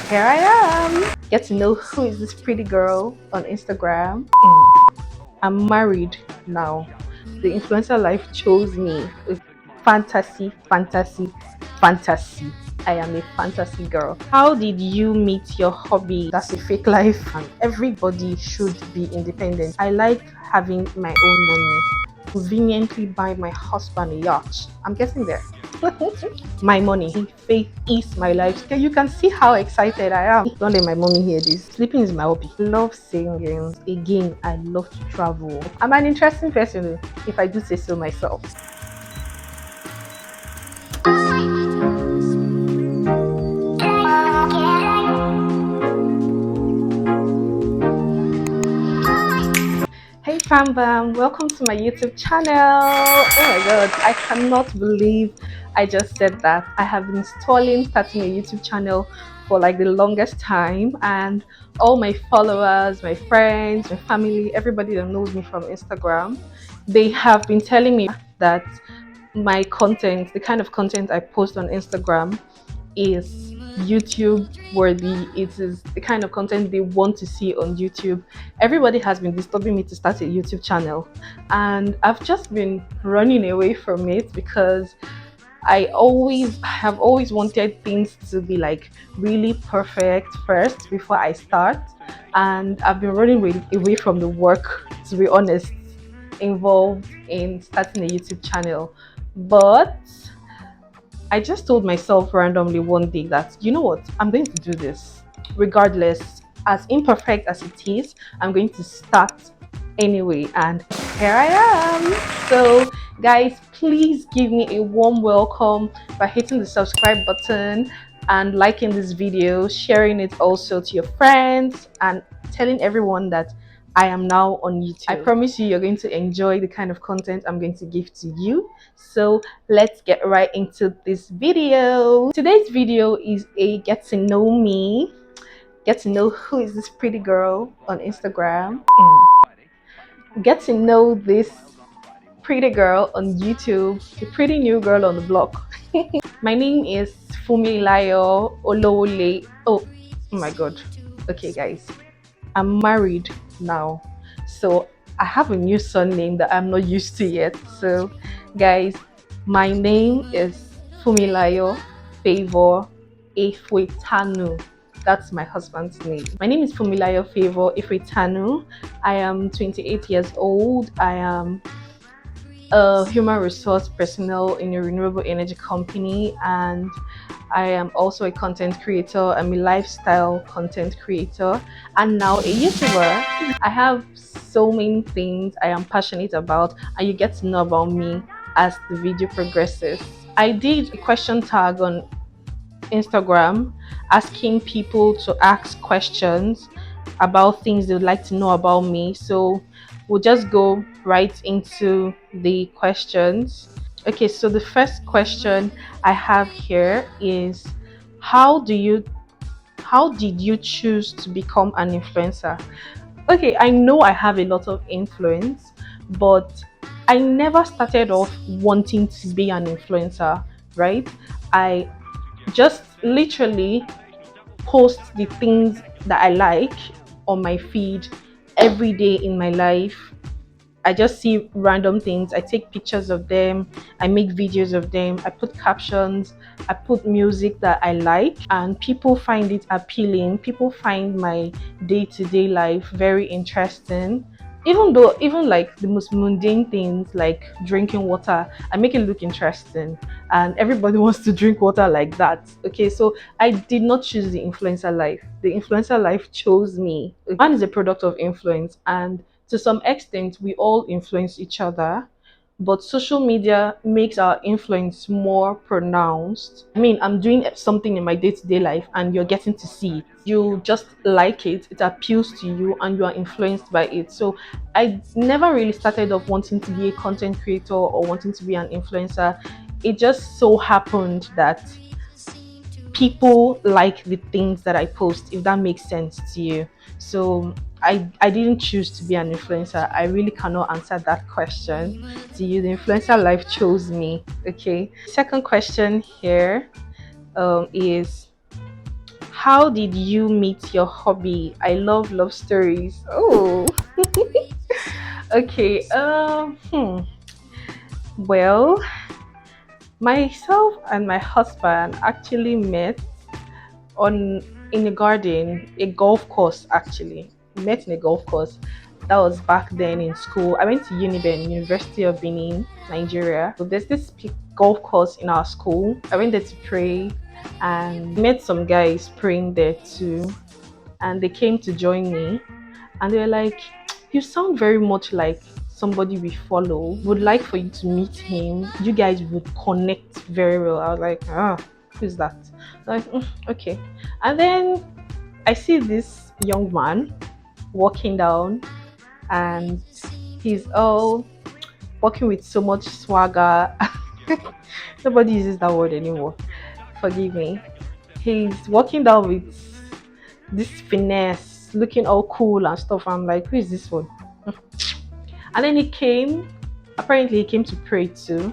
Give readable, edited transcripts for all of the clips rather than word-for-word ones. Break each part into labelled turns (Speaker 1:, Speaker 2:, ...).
Speaker 1: here I am. Get to know who is this pretty girl on Instagram. I'm married now. The influencer life chose me. Fantasy, fantasy, fantasy. I am a fantasy girl. How did you meet your hobby? That's a fake life. And everybody should be independent. I like having my own money. Conveniently buy my husband a yacht. I'm getting there. My money. Faith is my life. Okay, you can see how excited I am. Don't let my mommy hear this. Sleeping is my hobby. Love singing. Again, I love to travel. I'm an interesting person, if I do say so myself. Hey fam bam, welcome to my YouTube channel. Oh my god, I cannot believe I just said that. I have been starting a YouTube channel for like the longest time, and all my followers, my friends, my family, everybody that knows me from Instagram, they have been telling me that my content, the kind of content I post on Instagram, is YouTube worthy. It is the kind of content they want to see on YouTube. Everybody has been disturbing me to start a YouTube channel, and I've just been running away from it because I have always wanted things to be like really perfect first before I start, and I've been running away from the work, to be honest, involved in starting a YouTube channel. But I just told myself randomly one day that, you know what, I'm going to do this. Regardless, as imperfect as it is, I'm going to start anyway. And here I am. So, guys, please give me a warm welcome by hitting the subscribe button and liking this video, sharing it also to your friends, and telling everyone that I am now on YouTube. I promise you're going to enjoy the kind of content I'm going to give to you. So let's get right into this video. Today's video is a get to know me, get to know who is this pretty girl on Instagram, get to know this pretty girl on YouTube, the pretty new girl on the block. My name is Fumilayo Olowole. Oh my god. Okay, guys, I'm married now, so I have a new surname that I'm not used to yet. So, guys, my name is Fumilayo Favor Efwetanu. That's my husband's name. My name is Fumilayo Favor Efwetanu. I am 28 years old. I am a human resource personnel in a renewable energy company, and I am also a content creator. I'm a lifestyle content creator and now a YouTuber. I have so many things I am passionate about, and you get to know about me as the video progresses. I did a question tag on Instagram asking people to ask questions about things they would like to know about me. So we'll just go right into the questions. Okay, so the first question I have here is, how do you how did you choose to become an influencer? Okay, I know I have a lot of influence, but I never started off wanting to be an influencer, right? I just literally post the things that I like on my feed every day in my life. I just see random things. I take pictures of them. I make videos of them. I put captions. I put music that I like, and people find it appealing. People find my day-to-day life very interesting. Even like the most mundane things like drinking water, I make it look interesting, and everybody wants to drink water like that. Okay, so I did not choose the influencer life. The influencer life chose me. Man is a product of influence, and to some extent we all influence each other, but social media makes our influence more pronounced. I mean, I'm doing something in my day-to-day life and you're getting to see it. You just like it appeals to you, and you are influenced by it. So I never really started off wanting to be a content creator or wanting to be an influencer. It just so happened that people like the things that I post, if that makes sense to you. So I didn't choose to be an influencer. I really cannot answer that question to you. The influencer life chose me. Okay. Second question here is, How did you meet your hobby? I love love stories. Oh, okay. Well, myself and my husband actually met on in a garden, a golf course actually. We met in a golf course. That was back then in school. I went to Uniben, University of Benin, Nigeria. So there's this golf course in our school. I went there to pray and met some guys praying there too. And they came to join me and they were like, "You sound very much like somebody we follow. Would like for you to meet him. You guys would connect very well." I was like, "Ah, who's that?" Like, okay. And then I see this young man walking down, and he's all walking with so much swagger. Nobody uses that word anymore. Forgive me. He's walking down with this finesse, looking all cool and stuff. I'm like, who is this one? And then he came. Apparently, he came to pray too,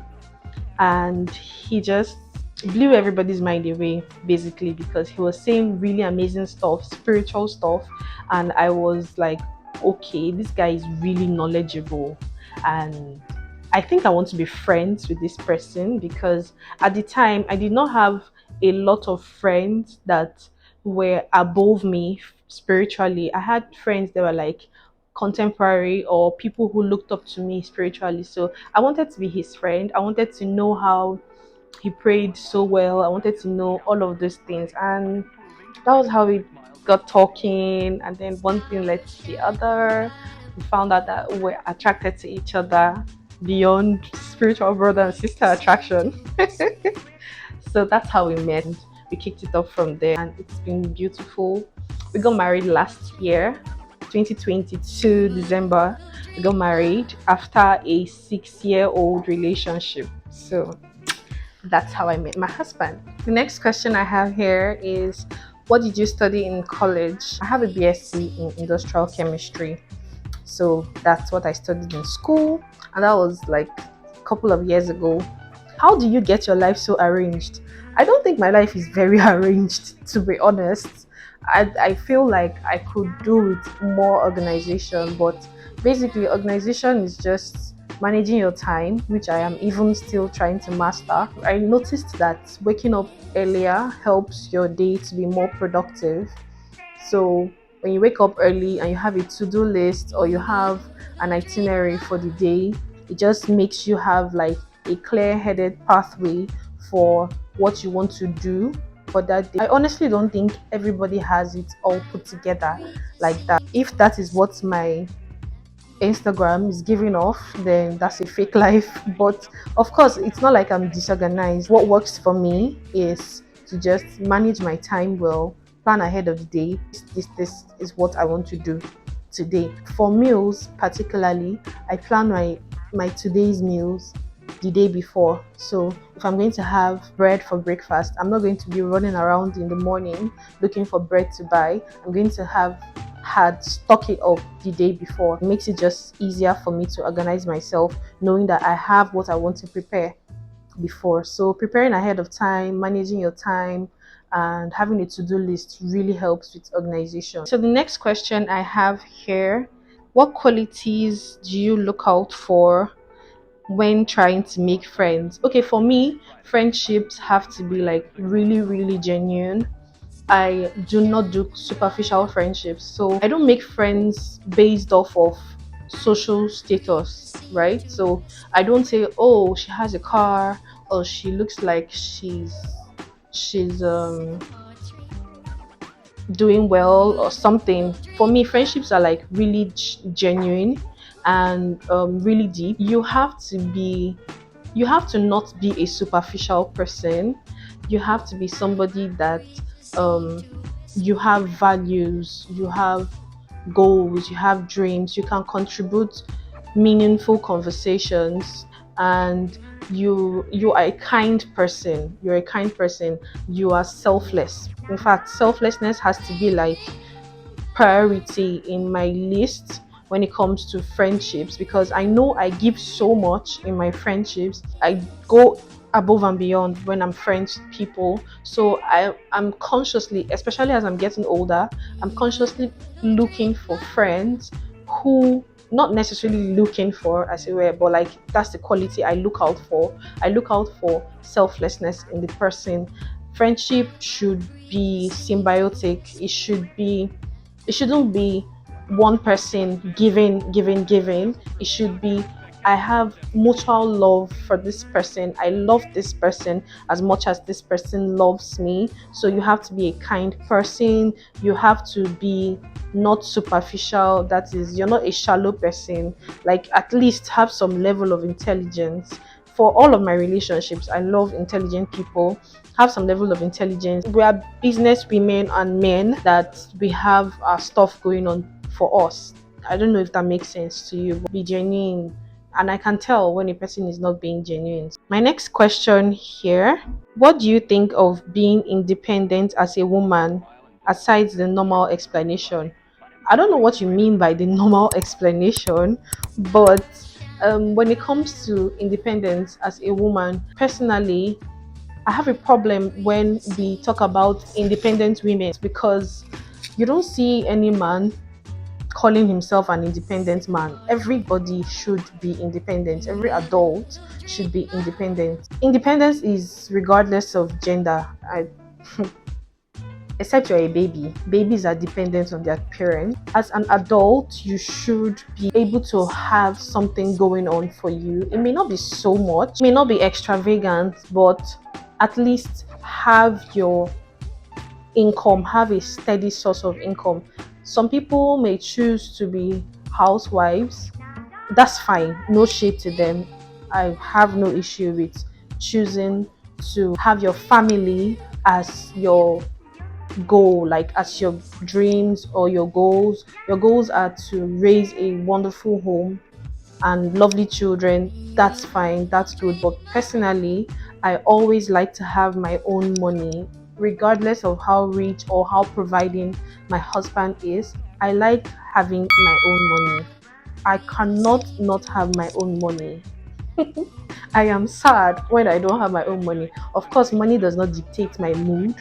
Speaker 1: and he just blew everybody's mind away basically because he was saying really amazing stuff, spiritual stuff, and I was like, okay, this guy is really knowledgeable, and I think I want to be friends with this person because at the time I did not have a lot of friends that were above me spiritually. I had friends that were like contemporary or people who looked up to me spiritually. So I wanted to be his friend. I wanted to know how he prayed so well. I wanted to know all of those things. And that was how we got talking. And then one thing led to the other. We found out that we're attracted to each other beyond spiritual brother and sister attraction. So that's how we met. We kicked it off from there, and it's been beautiful. We got married last year, 2022 December. We got married after a 6-year-old relationship. So that's how I met my husband. The next question I have here is, what did you study in college? I have a BSc in industrial chemistry. So that's what I studied in school, and that was like a couple of years ago. How do you get your life so arranged? I don't think my life is very arranged, to be honest. I feel like I could do with more organization, but basically, organization is just managing your time, which I am even still trying to master. I noticed that waking up earlier helps your day to be more productive. So when you wake up early and you have a to-do list or you have an itinerary for the day, it just makes you have like a clear-headed pathway for what you want to do for that day. I honestly don't think everybody has it all put together like that. If that is what my Instagram is giving off, then that's a fake life. But of course, it's not like I'm disorganized. What works for me is to just manage my time well, plan ahead of the day. This is what I want to do today. For meals, particularly, I plan my today's meals the day before. So if I'm going to have bread for breakfast, I'm not going to be running around in the morning looking for bread to buy. I'm going to have had stock it up the day before. It makes it just easier for me to organize myself, knowing that I have what I want to prepare before. So preparing ahead of time, managing your time, and having a to-do list really helps with organization. So the next question I have here, what qualities do you look out for when trying to make friends? Okay, for me, friendships have to be like really, really genuine. I do not do superficial friendships. So I don't make friends based off of social status, right? So I don't say, oh, she has a car or she looks like she's doing well or something. For me, friendships are like really genuine and really deep. You have to not be a superficial person. You have to be somebody that um, you have values, you have goals, you have dreams, you can contribute meaningful conversations, and you are a kind person. You're a kind person. You are selfless. In fact, selflessness has to be like priority in my list when it comes to friendships because I know I give so much in my friendships. I go above and beyond when I'm friends with people. So I'm consciously, especially as I'm getting older, I'm consciously looking for friends who, not necessarily looking for as it were, but like that's the quality I look out for. I look out for selflessness in the person. Friendship should be symbiotic. It shouldn't be one person giving. It should be, I have mutual love for this person. I love this person as much as this person loves me. So you have to be a kind person. You have to be not superficial. That is, you're not a shallow person. Like, at least have some level of intelligence. For all of my relationships, I love intelligent people. Have some level of intelligence. We are business women and men that we have our stuff going on for us. I don't know if that makes sense to you, but be genuine. And I can tell when a person is not being genuine. My next question here: what do you think of being independent as a woman, aside the normal explanation? I don't know what you mean by the normal explanation, but when it comes to independence as a woman, personally, I have a problem when we talk about independent women because you don't see any man calling himself an independent man. Everybody should be independent. Every adult should be independent. Independence is regardless of gender. Except you're a baby. Babies are dependent on their parents. As an adult, you should be able to have something going on for you. It may not be so much, it may not be extravagant, but at least have your income, have a steady source of income. Some people may choose to be housewives. That's fine, no shade to them. I have no issue with choosing to have your family as your goal, like as your dreams or your goals. Your goals are to raise a wonderful home and lovely children. That's fine, that's good. But personally, I always like to have my own money, regardless of how rich or how providing my husband is. I like having my own money. I cannot not have my own money. I am sad when I don't have my own money. Of course, money does not dictate my mood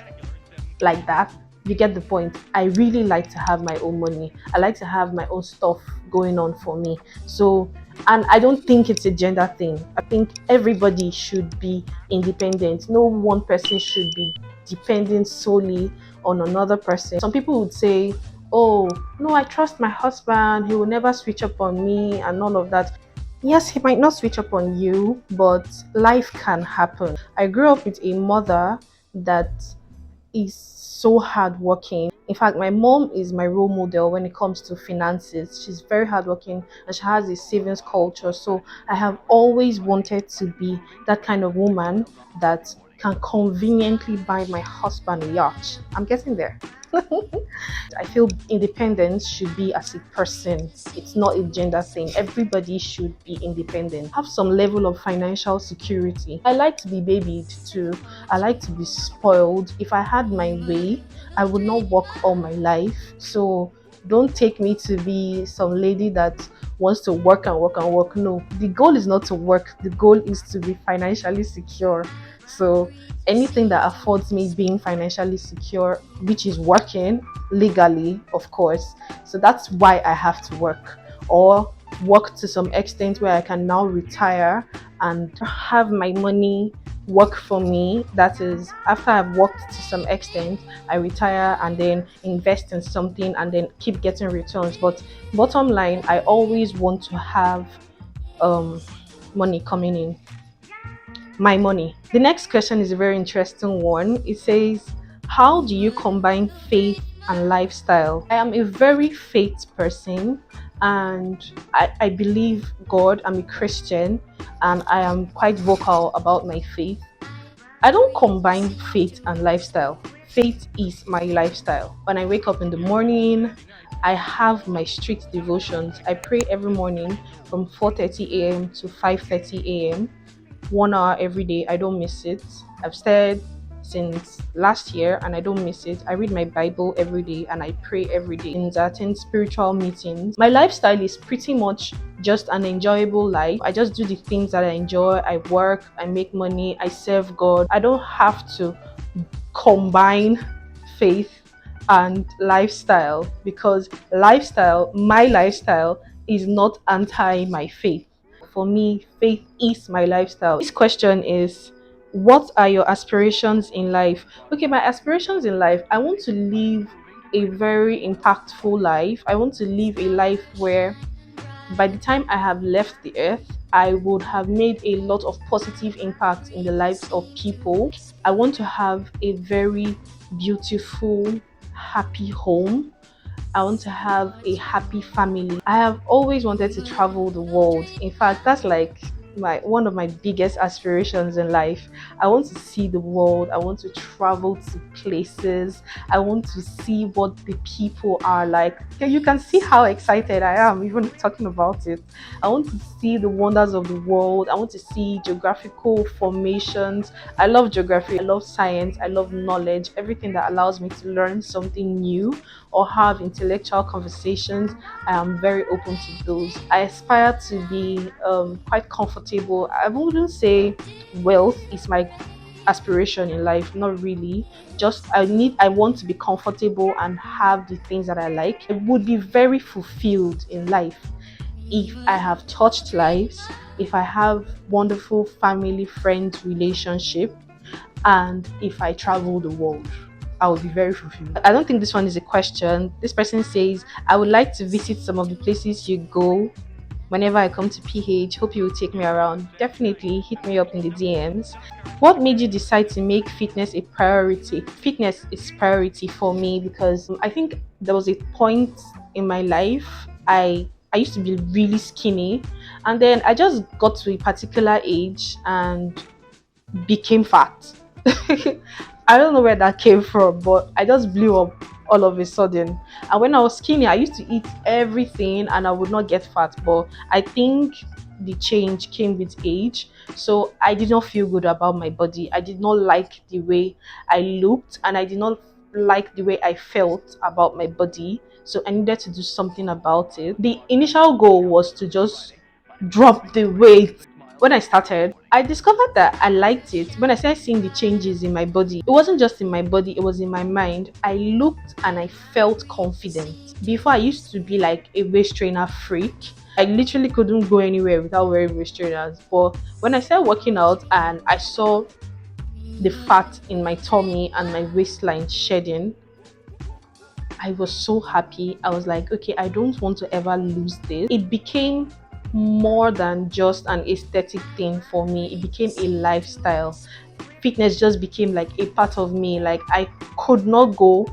Speaker 1: like that. You get the point. I really like to have my own money. I like to have my own stuff going on for me. So, and I don't think it's a gender thing. I think everybody should be independent. No one person should be depending solely on another person. Some people would say, oh, no, I trust my husband. He will never switch up on me and all of that. Yes, he might not switch up on you, but life can happen. I grew up with a mother that is so hardworking. In fact, my mom is my role model when it comes to finances. She's very hardworking and she has a savings culture. So I have always wanted to be that kind of woman that can conveniently buy my husband a yacht. I'm getting there. I feel independence should be as a person. It's not a gender thing. Everybody should be independent. Have some level of financial security. I like to be babied too. I like to be spoiled. If I had my way, I would not work all my life. So don't take me to be some lady that wants to work and work and work. No, the goal is not to work. The goal is to be financially secure. So anything that affords me being financially secure, which is working legally, of course. So that's why I have to work, or work to some extent where I can now retire and have my money work for me. That is, after I've worked to some extent, I retire and then invest in something and then keep getting returns. But bottom line, I always want to have um money coming in, my money. The next question is a very interesting one. It says, how do you combine faith and lifestyle? I am a very faith person and I believe God. I'm a Christian and I am quite vocal about my faith. I don't combine faith and lifestyle. Faith is my lifestyle. When I wake up in the morning, I have my strict devotions. I pray every morning from 4:30 a.m. to 5:30 a.m. 1 hour every day. I don't miss it. I've said since last year and I don't miss it. I read my Bible every day and I pray every day and I attend spiritual meetings. My lifestyle is pretty much just an enjoyable life. I just do the things that I enjoy. I work, I make money, I serve God. I don't have to combine faith and lifestyle because my lifestyle is not anti my faith. For me, faith is my lifestyle. This question is, what are your aspirations in life? Okay, my aspirations in life, I want to live a very impactful life. I want to live a life where by the time I have left the earth, I would have made a lot of positive impact in the lives of people. I want to have a very beautiful, happy home. I want to have a happy family. I have always wanted to travel the world. In fact, that's like my one of my biggest aspirations in life. I want to see the world. I want to travel to places. I want to see what the people are like. Okay, you can see how excited I am even talking about it. I want to see the wonders of the world. I want to see geographical formations. I love geography. I love science. I love knowledge. Everything that allows me to learn something new or have intellectual conversations, I am very open to those. I aspire to be quite comfortable. I wouldn't say wealth is my aspiration in life, not really. Just I want to be comfortable and have the things that I like. I would be very fulfilled in life if I have touched lives, if I have wonderful family, friends, relationship, and if I travel the world, I will be very fulfilled. I don't think this one is a question. This person says, I would like to visit some of the places you go whenever I come to PH. Hope you will take me around. Definitely hit me up in the DMs. What made you decide to make fitness a priority? Fitness is priority for me because I think there was a point in my life I used to be really skinny, and then I just got to a particular age and became fat. I don't know where that came from, but I just blew up all of a sudden. And when I was skinny, I used to eat everything and I would not get fat. But I think the change came with age. So I did not feel good about my body. I did not like the way I looked and I did not like the way I felt about my body. So I needed to do something about it. The initial goal was to just drop the weight. When I started, I discovered that I liked it. When I started seeing the changes in my body, it wasn't just in my body, it was in my mind. I looked and I felt confident. Before, I used to be like a waist trainer freak. I literally couldn't go anywhere without wearing waist trainers. But when I started working out and I saw the fat in my tummy and my waistline shedding, I was so happy. I was like, okay, I don't want to ever lose this. It became more than just an aesthetic thing for me, it became a lifestyle. Fitness just became like a part of me. Like, I could not go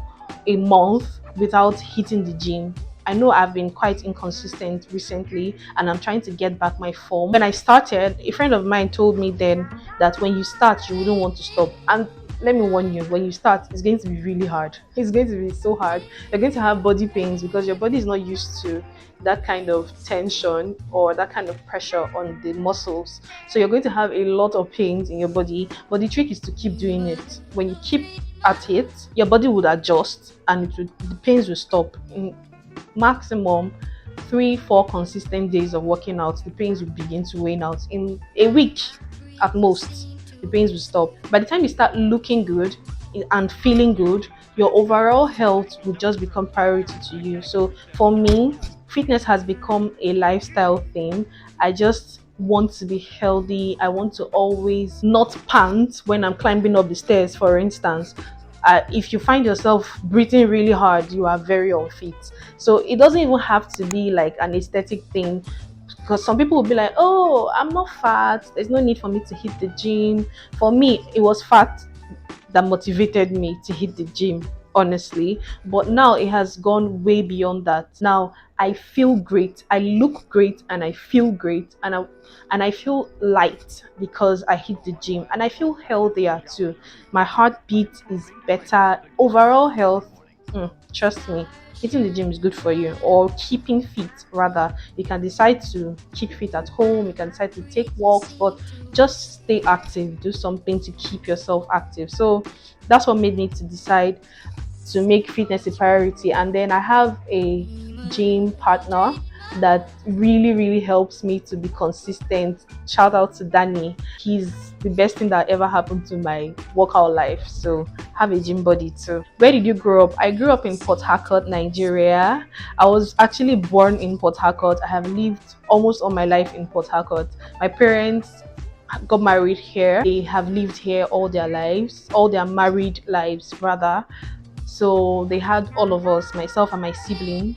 Speaker 1: a month without hitting the gym. I know I've been quite inconsistent recently and I'm trying to get back my form. When I started, a friend of mine told me then that when you start, you wouldn't want to stop. And let me warn you, when you start, it's going to be really hard. It's going to be so hard. You're going to have body pains because your body is not used to that kind of tension or that kind of pressure on the muscles. So you're going to have a lot of pains in your body. But the trick is to keep doing it. When you keep at it, your body would adjust and the pains will stop. In maximum 3-4 consistent days of working out, the pains will begin to wane out. In a week at most, the pains will stop. By the time you start looking good and feeling good, your overall health will just become priority to you. So for me, fitness has become a lifestyle thing. I just want to be healthy. I want to always not pant when I'm climbing up the stairs, for instance. If you find yourself breathing really hard, you are very unfit. So it doesn't even have to be like an aesthetic thing, because some people will be like, oh, I'm not fat, there's no need for me to hit the gym. For me, it was fat that motivated me to hit the gym, honestly. But now it has gone way beyond that. Now I feel great, I look great, and I feel great, and I feel light because I hit the gym, and I feel healthier too. My heartbeat is better. Overall health Trust me, hitting the gym is good for you, or keeping fit rather. You can decide to keep fit at home, you can decide to take walks, but just stay active, do something to keep yourself active. So that's what made me to decide to make fitness a priority. And then I have a gym partner that really, really helps me to be consistent. Shout out to Danny. He's the best thing that ever happened to my workout life. So have a gym buddy too. Where did you grow up? I grew up in Port Harcourt, Nigeria. I was actually born in Port Harcourt. I have lived almost all my life in Port Harcourt. My parents got married here. They have lived here all their lives, all their married lives rather. So they had all of us, myself and my siblings,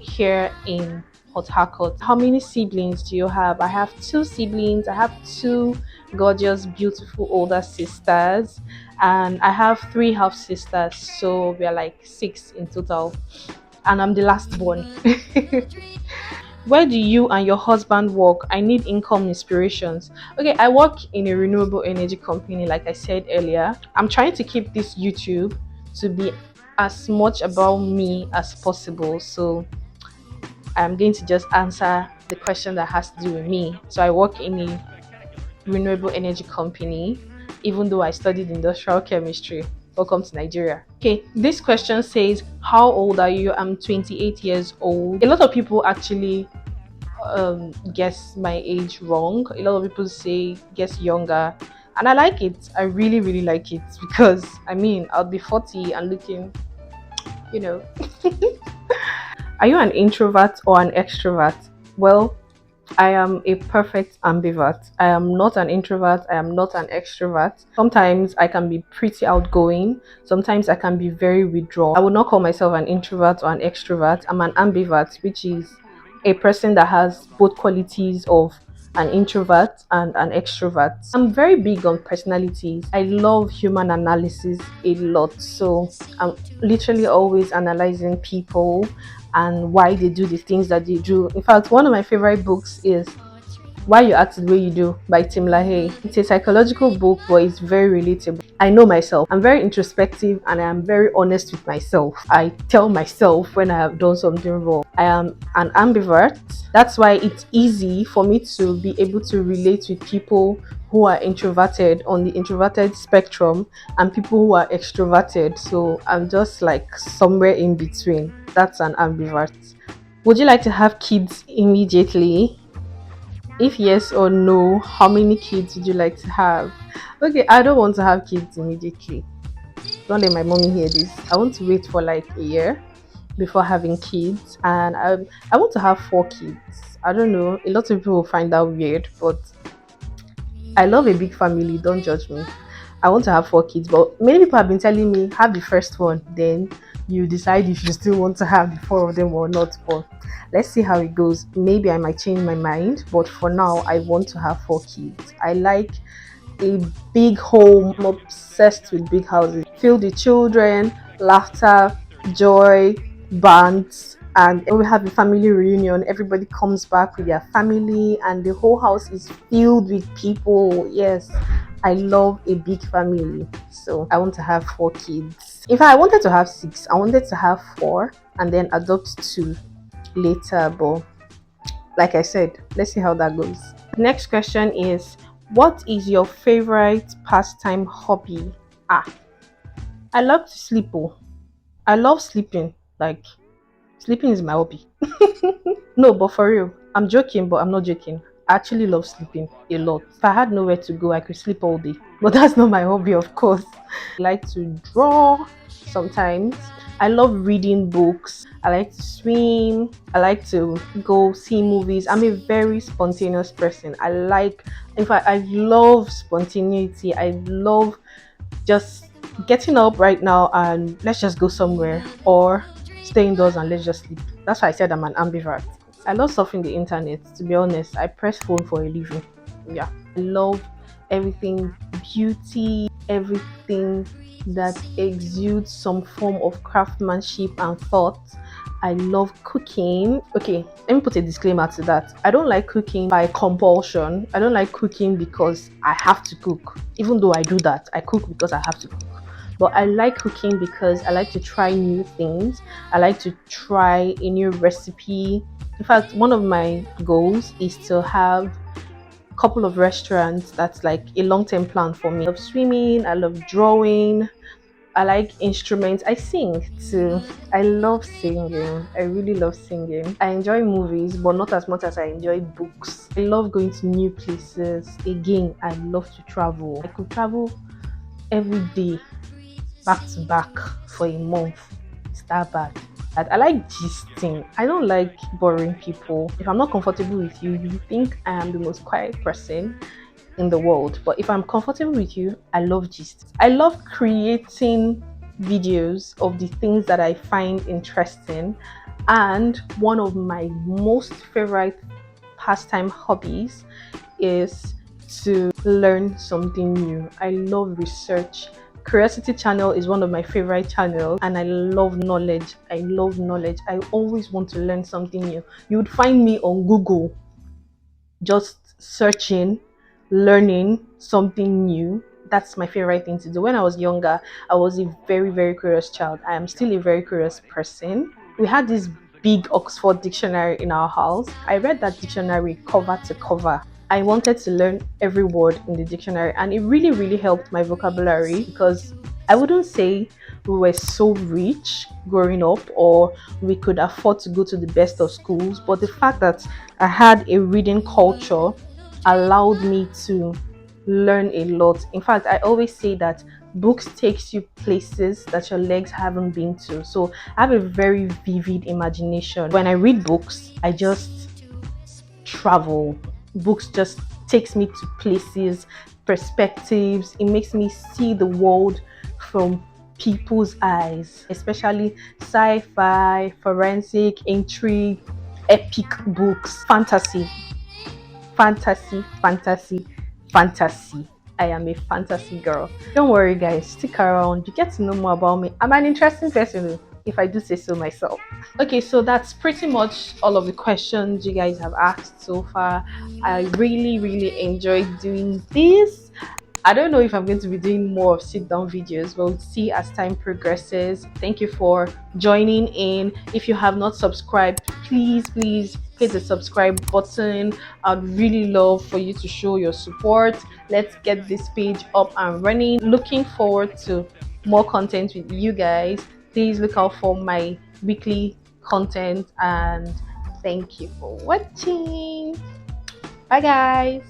Speaker 1: here in Port Harcourt. How many siblings do you have? I have two siblings. I have two gorgeous, beautiful older sisters, and I have three half sisters. So we are like six in total, and I'm the last born. Where do you and your husband work? I need income inspirations. Okay, I work in a renewable energy company, like I said earlier. I'm trying to keep this YouTube to be as much about me as possible. So I'm going to just answer the question that has to do with me. So I work in a renewable energy company, even though I studied industrial chemistry. Welcome to Nigeria. Okay, this question says, how old are you? I'm 28 years old. A lot of people actually guess my age wrong. A lot of people say guess younger, and I like it. I really, really like it because I mean, I'll be 40 and looking, you know. Are you an introvert or an extrovert? Well, I am a perfect ambivert. I am not an introvert. I am not an extrovert. Sometimes I can be pretty outgoing. Sometimes I can be very withdrawn. I would not call myself an introvert or an extrovert. I'm an ambivert, which is a person that has both qualities of an introvert and an extrovert. I'm very big on personalities. I love human analysis a lot. So I'm literally always analyzing people and why they do the things that they do. In fact, one of my favorite books is Why You Act the Way You Do by Tim LaHaye. It's a psychological book, but it's very relatable. I know myself. I'm very introspective and I am very honest with myself. I tell myself when I have done something wrong. I am an ambivert. That's why it's easy for me to be able to relate with people who are introverted on the introverted spectrum and people who are extroverted. So I'm just like somewhere in between. That's an ambivert. Would you like to have kids immediately? If yes or no, how many kids would you like to have? Okay, I don't want to have kids immediately. Don't let my mommy hear this. I want to wait for like a year before having kids, and I want to have four kids. I don't know. A lot of people will find that weird, but I love a big family. Don't judge me. I want to have four kids, but many people have been telling me have the first one, then you decide if you still want to have the four of them or not. But let's see how it goes. Maybe I might change my mind, but for now, I want to have four kids. I like a big home. I'm obsessed with big houses. Feel the children, laughter, joy, bands, and when we have a family reunion, everybody comes back with their family, and the whole house is filled with people. Yes, I love a big family, so I want to have four kids. In fact, I wanted to have six. I wanted to have four and then adopt two later, but like I said, let's see how that goes. Next question is, what is your favorite pastime hobby? Ah, I love to sleep. Oh, I love sleeping. Like, sleeping is my hobby. No, but for real, I'm joking, but I'm not joking. I actually love sleeping a lot. If I had nowhere to go, I could sleep all day. But that's not my hobby, of course. I like to draw sometimes. I love reading books. I like to swim. I like to go see movies. I'm a very spontaneous person. In fact, I love spontaneity. I love just getting up right now and let's just go somewhere, or stay indoors and let's just sleep. That's why I said I'm an ambivert. I love surfing the internet. To be honest, I press phone for a living. Yeah, I love everything beauty, everything that exudes some form of craftsmanship and thought. I love cooking. Okay, let me put a disclaimer to that. I don't like cooking by compulsion. I don't like cooking because I have to cook. Even though I do that, I cook because I have to cook. but I like cooking because I like to try new things. I like to try a new recipe. In fact, one of my goals is to have a couple of restaurants. That's like a long-term plan for me. I love swimming, I love drawing, I like instruments. I sing too. I love singing. I really love singing. I enjoy movies, but not as much as I enjoy books. I love going to new places. Again, I love to travel. I could travel every day, back to back for a month. It's that bad. I like gisting. I don't like boring people. If I'm not comfortable with you, you think I am the most quiet person in the world. But if I'm comfortable with you, I love gist. I love creating videos of the things that I find interesting. And one of my most favorite pastime hobbies is to learn something new. I love research. Curiosity channel is one of my favorite channels, and I love knowledge. I love knowledge. I always want to learn something new. You would find me on Google just searching, learning something new. That's my favorite thing to do. When I was younger, I was a very, very curious child. I am still a very curious person. We had this big Oxford dictionary in our house. I read that dictionary cover to cover. I wanted to learn every word in the dictionary, and it really, really helped my vocabulary because I wouldn't say we were so rich growing up or we could afford to go to the best of schools, but the fact that I had a reading culture allowed me to learn a lot. In fact, I always say that books takes you places that your legs haven't been to. So I have a very vivid imagination. When I read books, I just travel. Books just takes me to places, perspectives. It makes me see the world from people's eyes, especially sci-fi, forensic, intrigue, epic books, fantasy, fantasy, fantasy, fantasy. I am a fantasy girl. Don't worry, guys, stick around. You get to know more about me. I'm an interesting person, if I do say so myself. Okay, so that's pretty much all of the questions you guys have asked so far. I really, really enjoyed doing this. I don't know if I'm going to be doing more of sit down videos. We'll see as time progresses. Thank you for joining in. If you have not subscribed, please hit the subscribe button. I'd really love for you to show your support. Let's get this page up and running. Looking forward to more content with you guys. Please look out for my weekly content, and thank you for watching. Bye guys.